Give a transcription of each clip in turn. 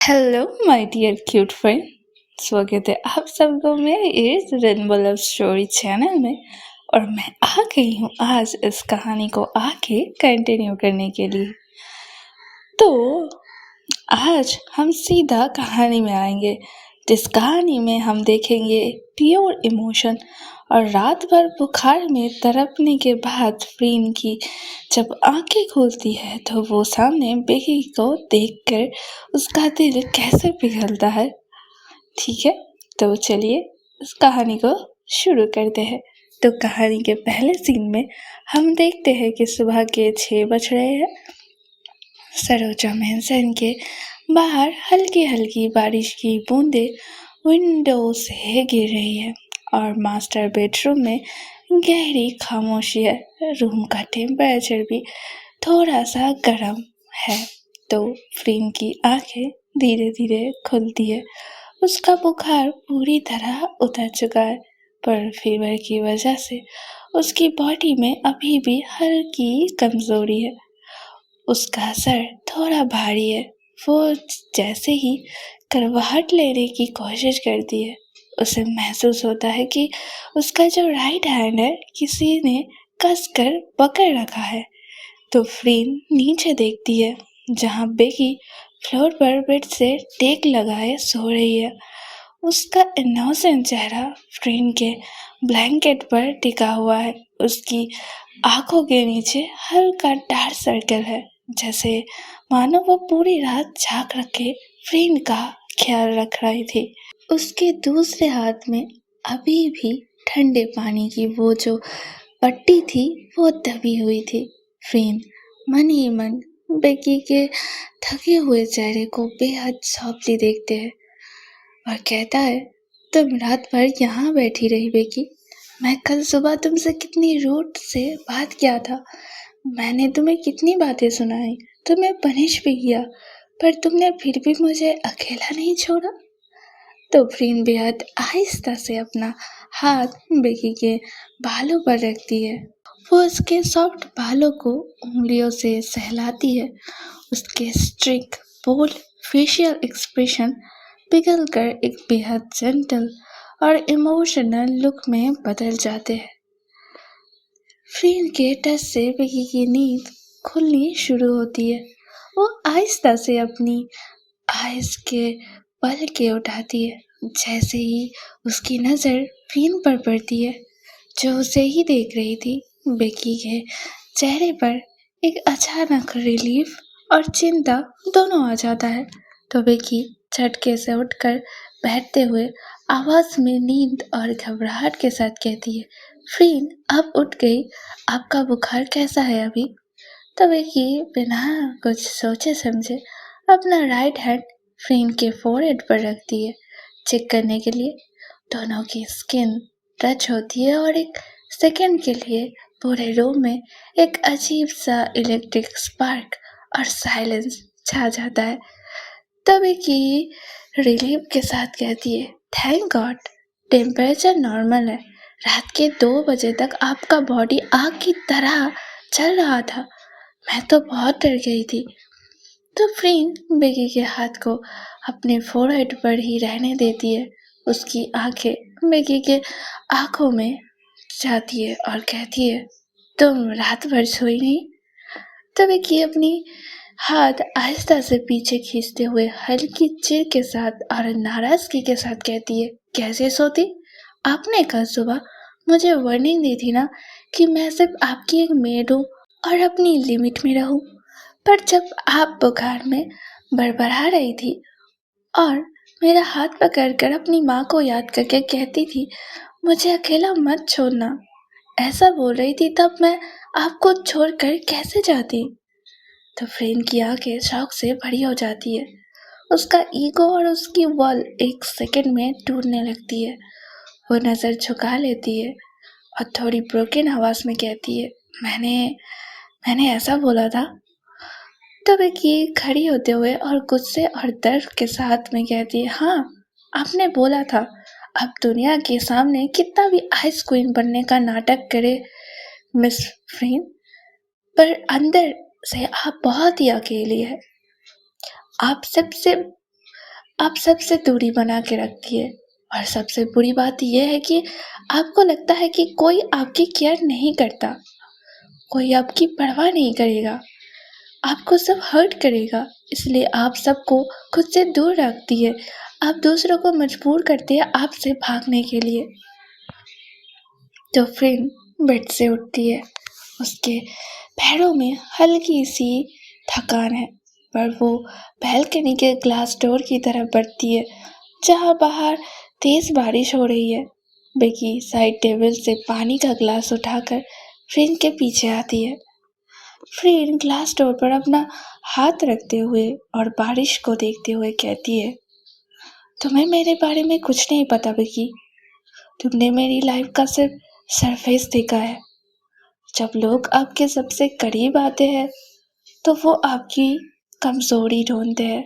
Hello my dear cute friend. स्वागत है आप सबको मेरे इस रेनबो लव स्टोरी चैनल में। और मैं आ गई हूँ आज इस कहानी को आगे कंटिन्यू करने के लिए। तो आज हम सीधा कहानी में आएंगे, जिस कहानी में हम देखेंगे प्योर इमोशन। और रात भर बुखार में तड़पने के बाद फ्रीन की जब आंखें खुलती है तो वो सामने बेकी को देखकर उसका दिल कैसे पिघलता है। ठीक है, तो चलिए इस कहानी को शुरू करते हैं। तो कहानी के पहले सीन में हम देखते हैं कि सुबह के 6 बज रहे हैं। सरोजा मैंसन के बाहर हल्की हल्की बारिश की बूंदें विंडो से गिर रही है और मास्टर बेडरूम में गहरी खामोशी है। रूम का टेम्परेचर भी थोड़ा सा गर्म है। तो फ्रीन की आंखें धीरे धीरे खुलती है। उसका बुखार पूरी तरह उतर चुका है, पर फीवर की वजह से उसकी बॉडी में अभी भी हल्की कमजोरी है। उसका सर थोड़ा भारी है। वो जैसे ही करवाहट लेने की कोशिश करती है, उसे महसूस होता है कि उसका जो राइट हैंड है किसी ने कसकर पकड़ रखा है। तो फ्रीन नीचे देखती है, जहाँ बेकी फ्लोर पर बेड से टेक लगाए सो रही है। उसका इनोसेंट चेहरा फ्रीन के ब्लैंकेट पर टिका हुआ है। उसकी आंखों के नीचे हल्का डार्क सर्कल है, जैसे मानो वो पूरी रात जाग रखे फ्रेंड का ख्याल रख रही थी। उसके दूसरे हाथ में अभी भी ठंडे पानी की वो जो पट्टी थी वो दबी हुई थी। फ्रेंड मन ही मन बेकी के थके हुए चेहरे को बेहद सॉफ्टली देखते हैं और कहता है, तुम रात भर यहाँ बैठी रही बेकी। मैं कल सुबह तुमसे कितनी रूट से बात किया था। मैंने तुम्हें कितनी बातें सुनाई, तुम्हें पनिश भी किया, पर तुमने फिर भी मुझे अकेला नहीं छोड़ा। तो फ्रीन बेहद आहिस्ता से अपना हाथ बेकी के बालों पर रखती है। वो उसके सॉफ्ट बालों को उंगलियों से सहलाती है। उसके स्ट्रिक बोल्ड फेशियल एक्सप्रेशन पिघल कर एक बेहद जेंटल और इमोशनल लुक में बदल जाते हैं। फ्रेंड के टच से बेकी की नींद खुलनी शुरू होती है। वो आहिस्ता से अपनी आइज के पलकें उठाती है। जैसे ही उसकी नज़र फ्रेंड पर पड़ती है, जो उसे ही देख रही थी, बेकी के चेहरे पर एक अचानक रिलीफ और चिंता दोनों आ जाता है। तो बेकी झटके से उठकर बैठते हुए आवाज में नींद और घबराहट के साथ कहती है, फ्रीन अब उठ गई, आपका बुखार कैसा है अभी? तो बेकी बिना कुछ सोचे समझे अपना राइट हैंड फ्रीन के फोरहेड पर रखती है, चेक करने के लिए। दोनों की स्किन टच होती है और एक सेकंड के लिए पूरे रूम में एक अजीब सा इलेक्ट्रिक स्पार्क और साइलेंस छा जाता है। तभी की रिलीफ के साथ कहती है, थैंक गॉड टेम्परेचर नॉर्मल है। रात के 2 बजे तक आपका बॉडी आग की तरह चल रहा था। मैं तो बहुत डर गई थी। तो फ्रीन बेकी के हाथ को अपने फोरहेड पर ही रहने देती है। उसकी आंखें बेकी के आंखों में जाती है और कहती है, तुम रात भर सोई नहीं? तो बेकी अपनी हाथ आहिस्ता से पीछे खींचते हुए हल्की चिढ़ के साथ और नाराजगी के साथ कहती है, कैसे सोती? आपने कल सुबह मुझे वार्निंग दी थी ना कि मैं सिर्फ आपकी एक मेड हूँ और अपनी लिमिट में रहूं। पर जब आप बुखार में बड़बड़ा रही थी और मेरा हाथ पकड़कर अपनी माँ को याद करके कहती थी, मुझे अकेला मत छोड़ना, ऐसा बोल रही थी, तब मैं आपको छोड़कर कैसे जाती? तो फ्रेंड की आंखें शौक से बड़ी हो जाती है। उसका ईगो और उसकी वॉल एक सेकंड में टूटने लगती है। वो नज़र झुका लेती है और थोड़ी ब्रोकन आवाज में कहती है, मैंने ऐसा बोला था? तो बेकी खड़ी होते हुए और गुस्से और दर्द के साथ में कहती है, हाँ आपने बोला था। अब दुनिया के सामने कितना भी आइस क्वीन बनने का नाटक करे मिस फ्रेंड, पर अंदर से आप बहुत ही अकेली है। आप सबसे आप सबसे दूरी बना के रखती है। और सबसे बुरी बात यह है कि आपको लगता है कि कोई आपकी केयर नहीं करता, कोई आपकी परवाह नहीं करेगा, आपको सब हर्ट करेगा, इसलिए आप सबको खुद से दूर रखती है। आप दूसरों को मजबूर करती है आपसे भागने के लिए। तो फ्रेंड बेड से उठती है, उसके पैरों में हल्की सी थकान है, पर वो बैल्कनी के ग्लास डोर की तरफ बढ़ती है जहाँ बाहर तेज बारिश हो रही है। बेकी साइड टेबल से पानी का ग्लास उठाकर फ्रेंड के पीछे आती है। फ्रेंड ग्लास डोर पर अपना हाथ रखते हुए और बारिश को देखते हुए कहती है, तुम्हें मेरे बारे में कुछ नहीं पता बेकी, तुमने मेरी लाइफ का सिर्फ सरफेस देखा है। जब लोग आपके सबसे करीब आते हैं तो वो आपकी कमजोरी ढूंढते हैं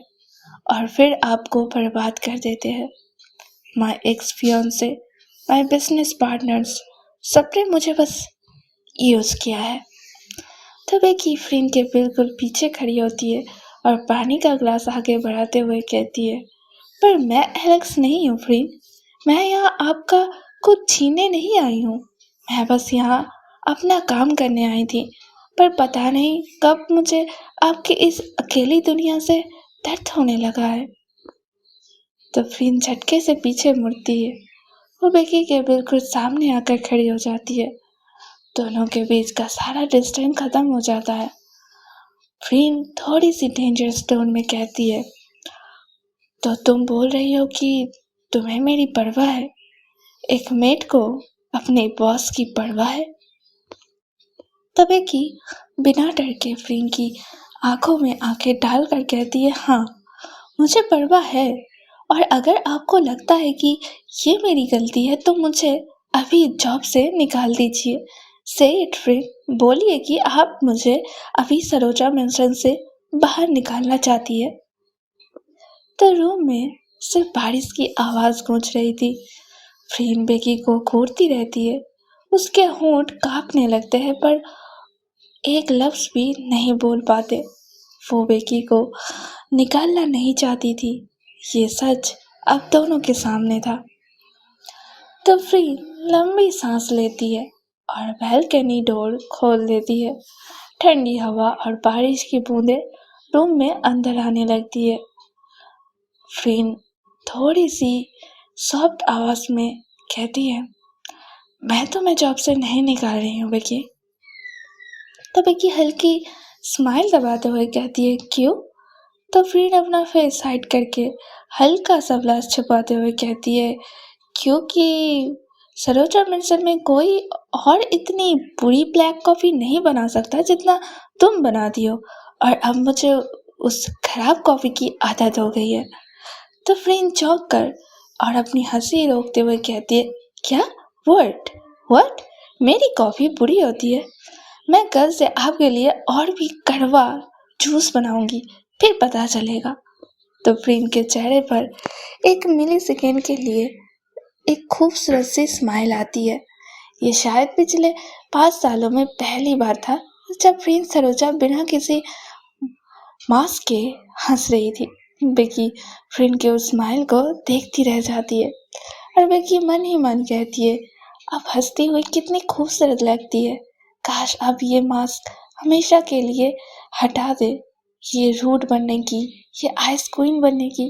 और फिर आपको बर्बाद कर देते हैं। My ex fiancee, my business partners, सबने मुझे बस यूज किया है। तब एक ही फ्रेंड के बिल्कुल पीछे खड़ी होती है और पानी का ग्लास आगे बढ़ाते हुए कहती है, पर मैं एलेक्स नहीं हूँ फ्रेंड, मैं यहाँ आपका कुछ छीनने नहीं आई हूँ, मैं बस यहाँ अपना काम करने आई थी। पर पता नहीं कब मुझे आपकी इस अकेली दुनिया से दर्द होने लगा है। तो फ्रेंड झटके से पीछे मुड़ती है, वो बेकी के बिल्कुल सामने आकर खड़ी हो जाती है। दोनों के बीच का सारा डिस्टेंस खत्म हो जाता है। फ्रेंड थोड़ी सी डेंजरस टोन में कहती है, तो तुम बोल रही हो कि तुम्हें मेरी परवाह है? एक मेट को अपने बॉस की परवाह है? तबे की बिना डर के फ्रेंड की आंखों में आंखें डालकर कहती है, हाँ मुझे परवाह है, और अगर आपको लगता है कि ये मेरी गलती है तो मुझे अभी जॉब से निकाल दीजिए। से इट फ्रेंड, बोलिए कि आप मुझे अभी सरोजा मेंशन से बाहर निकालना चाहती है। तो रूम में सिर्फ बारिश की आवाज गूंज रही थी। फ्रेंड बेकी को घूरती रहती है, उसके होंठ कांपने लगते हैं पर एक लफ्ज भी नहीं बोल पाते। वो बेकी को निकालना नहीं चाहती थी, ये सच अब दोनों के सामने था। तो फ्रेंड लंबी सांस लेती है और बैल्कनी डोर खोल देती है। ठंडी हवा और बारिश की बूंदें रूम में अंदर आने लगती है। फ्रेंड थोड़ी सी सॉफ्ट आवाज में कहती है, मैं तुम्हें जॉब से नहीं निकाल रही हूँ बेकी। तो बेकी हल्की स्माइल दबाते हुए कहती है, क्यों? तो फ्रेंड अपना फेस हाइड करके हल्का सा ब्लश छुपाते हुए कहती है, क्योंकि सरोजा मेंशन में कोई और इतनी बुरी ब्लैक कॉफी नहीं बना सकता जितना तुम बनाती हो, और अब मुझे उस खराब कॉफी की आदत हो गई है। तो फ्रेंड चौंक कर और अपनी हंसी रोकते हुए कहती है, क्या? What what? मेरी कॉफी बुरी होती है? मैं कल से आपके लिए और भी कड़वा जूस बनाऊंगी, फिर पता चलेगा। तो फ्रेंड के चेहरे पर एक मिली सेकेंड के लिए एक खूबसूरत सी स्माइल आती है। ये शायद पिछले 5 सालों में पहली बार था जब फ्रेंड सरोजा बिना किसी मास्क के हंस रही थी। बेकी फ्रेंड के उस स्माइल को देखती रह जाती है और बेकी मन ही मन कहती है, अब हंसती हुई कितनी खूबसूरत लगती है, काश अब ये मास्क हमेशा के लिए हटा दे, ये रूड बनने की, ये आइस क्वीन बनने की।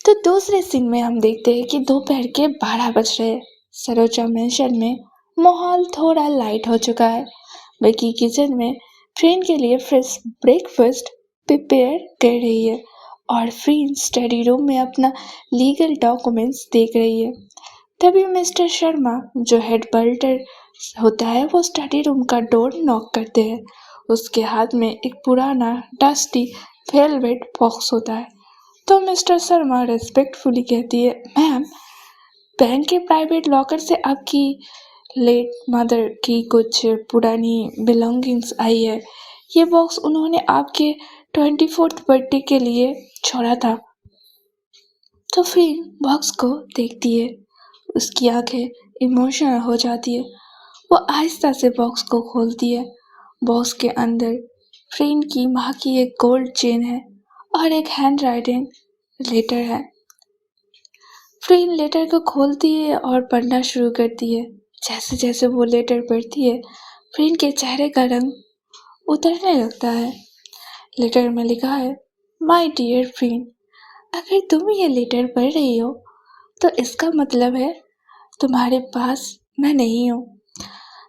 तो दूसरे सीन में हम देखते हैं कि दोपहर के 12 बज रहे हैं। सरोजा मेंशन में माहौल थोड़ा लाइट हो चुका है। बेकी किचन में फ्रेंड के लिए फ्रेश ब्रेकफास्ट प्रिपेयर कर रही है और फ्रेंड स्टडी रूम में अपना लीगल डॉक्यूमेंट्स देख रही है। तभी मिस्टर शर्मा, जो हेड बल्टर होता है, वो स्टडी रूम का डोर नॉक करते हैं। उसके हाथ में एक पुराना डस्टी वेलवेट बॉक्स होता है। तो मिस्टर शर्मा रेस्पेक्टफुली कहती है, मैम, बैंक के प्राइवेट लॉकर से आपकी लेट मदर की कुछ पुरानी बिलोंगिंग्स आई है। ये बॉक्स उन्होंने आपके 24th बर्थडे के लिए छोड़ा था। तो फिर बॉक्स को देखती है, उसकी आंखें इमोशनल हो जाती है। वो आहिस्ता से बॉक्स को खोलती है। बॉक्स के अंदर फ्रेंड की माँ की एक गोल्ड चेन है और एक हैंड राइटिंग लेटर है। फ्रीन लेटर को खोलती है और पढ़ना शुरू करती है। जैसे जैसे वो लेटर पढ़ती है, फ्रीन के चेहरे का रंग उतरने लगता है। लेटर में लिखा है, माय डियर फ्रीन, अगर तुम ये लेटर पढ़ रही हो तो इसका मतलब है तुम्हारे पास मैं नहीं हूँ।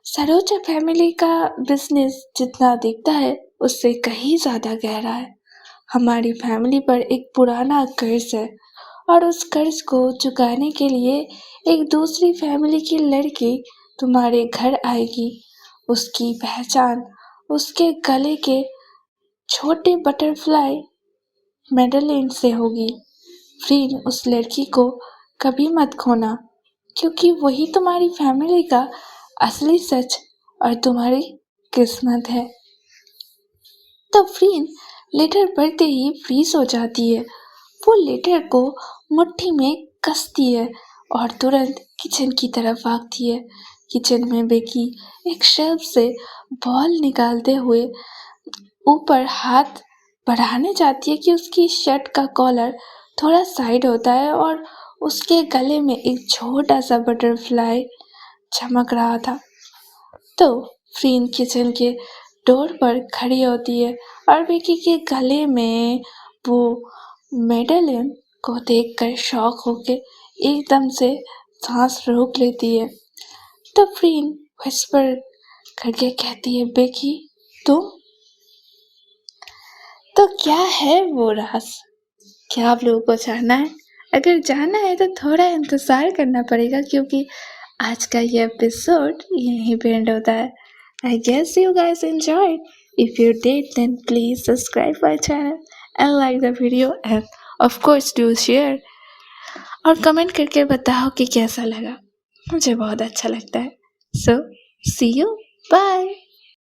सरोजा फैमिली का बिजनेस जितना दिखता है उससे कहीं ज़्यादा गहरा है। हमारी फैमिली पर एक पुराना कर्ज है और उस कर्ज को चुकाने के लिए एक दूसरी फैमिली की लड़की तुम्हारे घर आएगी। उसकी पहचान उसके गले के छोटे बटरफ्लाई मेडलिन से होगी। फ्रीन, उस लड़की को कभी मत खोना, क्योंकि वही तुम्हारी फैमिली का असली सच और तुम्हारी किस्मत है। तब फ्रीन लेटर पढ़ते ही फ्रीज हो जाती है। वो लेटर को मुट्ठी में कसती है और तुरंत किचन की तरफ भागती है। किचन में बेकी एक शेल्फ से बॉल निकालते हुए ऊपर हाथ बढ़ाने जाती है कि उसकी शर्ट का कॉलर थोड़ा साइड होता है और उसके गले में एक छोटा सा बटरफ्लाई चमक रहा था। तो फ्रीन किचन के डोर पर खड़ी होती है और बेकी के गले में वो मेडलिन को देखकर शॉक होके एकदम से सांस रोक लेती है। तो फ्रीन विस्पर करके कहती है, बेकी तुम? तो क्या है वो राज? क्या आप लोगों को जानना है? अगर जानना है तो थोड़ा इंतज़ार करना पड़ेगा, क्योंकि आज का ये एपिसोड यहीं पे एंड होता है। I guess you guys enjoyed. If you did, then please subscribe my channel and like the video, and of course do share. और कमेंट करके बताओ कि कैसा लगा। मुझे बहुत अच्छा लगता है। So, see you. Bye.